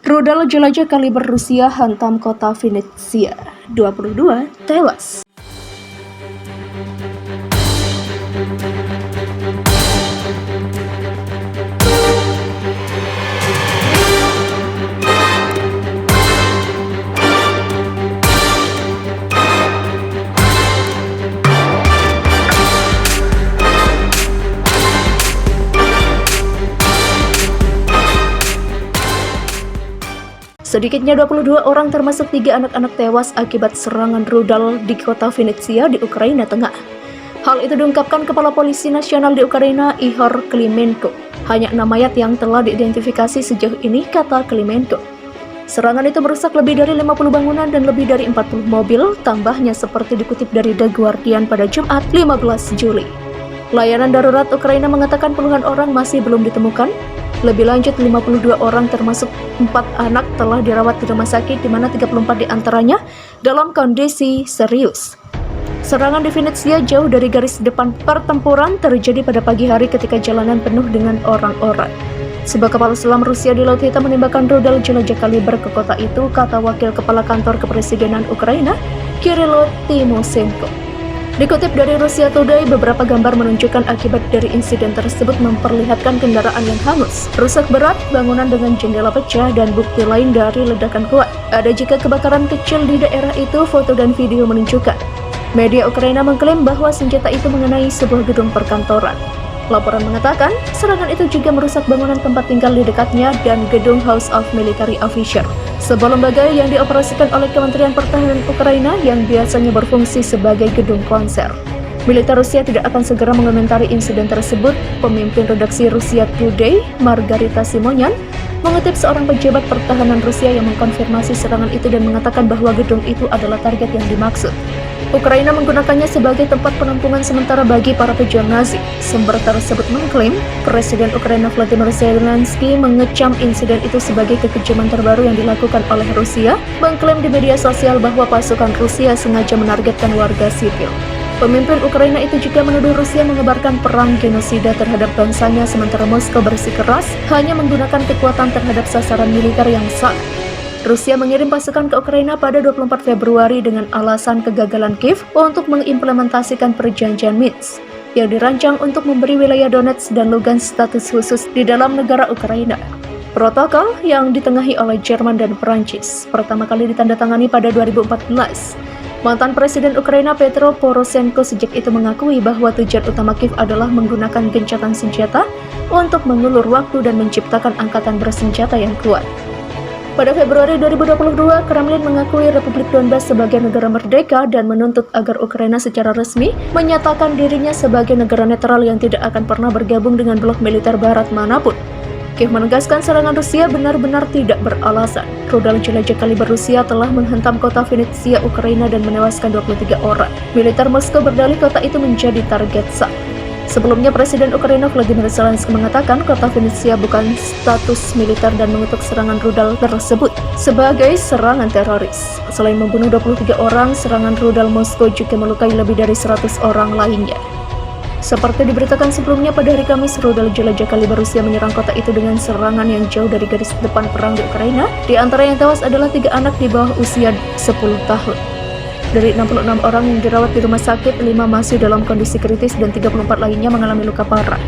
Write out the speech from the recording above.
Rudal jelajah kaliber Rusia hantam kota Vinnytsia, 22 tewas. Sedikitnya 22 orang termasuk 3 anak-anak tewas akibat serangan rudal di kota Vinnytsia di Ukraina Tengah. Hal itu diungkapkan Kepala Polisi Nasional di Ukraina, Ihor Klimenko. Hanya 6 mayat yang telah diidentifikasi sejauh ini, kata Klimenko. Serangan itu merusak lebih dari 50 bangunan dan lebih dari 40 mobil, tambahnya seperti dikutip dari The Guardian pada Jumat 15 Juli. Layanan darurat Ukraina mengatakan puluhan orang masih belum ditemukan. Lebih lanjut, 52 orang termasuk 4 anak telah dirawat di rumah sakit, di mana 34 diantaranya dalam kondisi serius. Serangan di Vinnytsia jauh dari garis depan pertempuran terjadi pada pagi hari ketika jalanan penuh dengan orang-orang. Sebuah kapal selam Rusia di Laut Hitam menembakkan rudal jelajah kaliber ke kota itu, kata Wakil Kepala Kantor Kepresidenan Ukraina, Kirilo Timoshenko. Dikutip dari Russia Today, beberapa gambar menunjukkan akibat dari insiden tersebut memperlihatkan kendaraan yang hangus, rusak berat, bangunan dengan jendela pecah, dan bukti lain dari ledakan kuat. Ada juga kebakaran kecil di daerah itu, foto dan video menunjukkan. Media Ukraina mengklaim bahwa senjata itu mengenai sebuah gedung perkantoran. Laporan mengatakan, serangan itu juga merusak bangunan tempat tinggal di dekatnya dan gedung House of Military Officer, sebuah lembaga yang dioperasikan oleh Kementerian Pertahanan Ukraina yang biasanya berfungsi sebagai gedung konser. Militer Rusia tidak akan segera mengomentari insiden tersebut. Pemimpin redaksi Russia Today, Margarita Simonyan, mengutip seorang pejabat pertahanan Rusia yang mengkonfirmasi serangan itu dan mengatakan bahwa gedung itu adalah target yang dimaksud. Ukraina menggunakannya sebagai tempat penampungan sementara bagi para pejuang Nazi. Sumber tersebut mengklaim Presiden Ukraina Volodymyr Zelensky mengecam insiden itu sebagai kekejaman terbaru yang dilakukan oleh Rusia, mengklaim di media sosial bahwa pasukan Rusia sengaja menargetkan warga sipil. Pemimpin Ukraina itu juga menuduh Rusia mengebarkan perang genosida terhadap bangsanya, sementara Moskow bersikeras hanya menggunakan kekuatan terhadap sasaran militer yang sah. Rusia mengirim pasukan ke Ukraina pada 24 Februari dengan alasan kegagalan Kiev untuk mengimplementasikan perjanjian Minsk yang dirancang untuk memberi wilayah Donetsk dan Lugansk status khusus di dalam negara Ukraina. Protokol yang ditengahi oleh Jerman dan Perancis pertama kali ditandatangani pada 2014. Mantan Presiden Ukraina Petro Poroshenko sejak itu mengakui bahwa tujuan utama Kiev adalah menggunakan gencatan senjata untuk mengulur waktu dan menciptakan angkatan bersenjata yang kuat. Pada Februari 2022, Kremlin mengakui Republik Donbas sebagai negara merdeka dan menuntut agar Ukraina secara resmi menyatakan dirinya sebagai negara netral yang tidak akan pernah bergabung dengan blok militer barat manapun. Kiev menegaskan serangan Rusia benar-benar tidak beralasan. Rudal jelajah kaliber Rusia telah menghantam kota Vinnytsia, Ukraina dan menewaskan 23 orang. Militer Moskow berdalih kota itu menjadi target sah. Sebelumnya, Presiden Ukraina Volodymyr Zelensky mengatakan kota Vinnytsia bukan status militer dan mengutuk serangan rudal tersebut sebagai serangan teroris. Selain membunuh 23 orang, serangan rudal Moskow juga melukai lebih dari 100 orang lainnya. Seperti diberitakan sebelumnya, pada hari Kamis, rudal jelajah kaliber Rusia menyerang kota itu dengan serangan yang jauh dari garis depan perang di Ukraina. Di antara yang tewas adalah 3 anak di bawah usia 10 tahun. Dari 66 orang yang dirawat di rumah sakit, 5 masih dalam kondisi kritis dan 34 lainnya mengalami luka parah.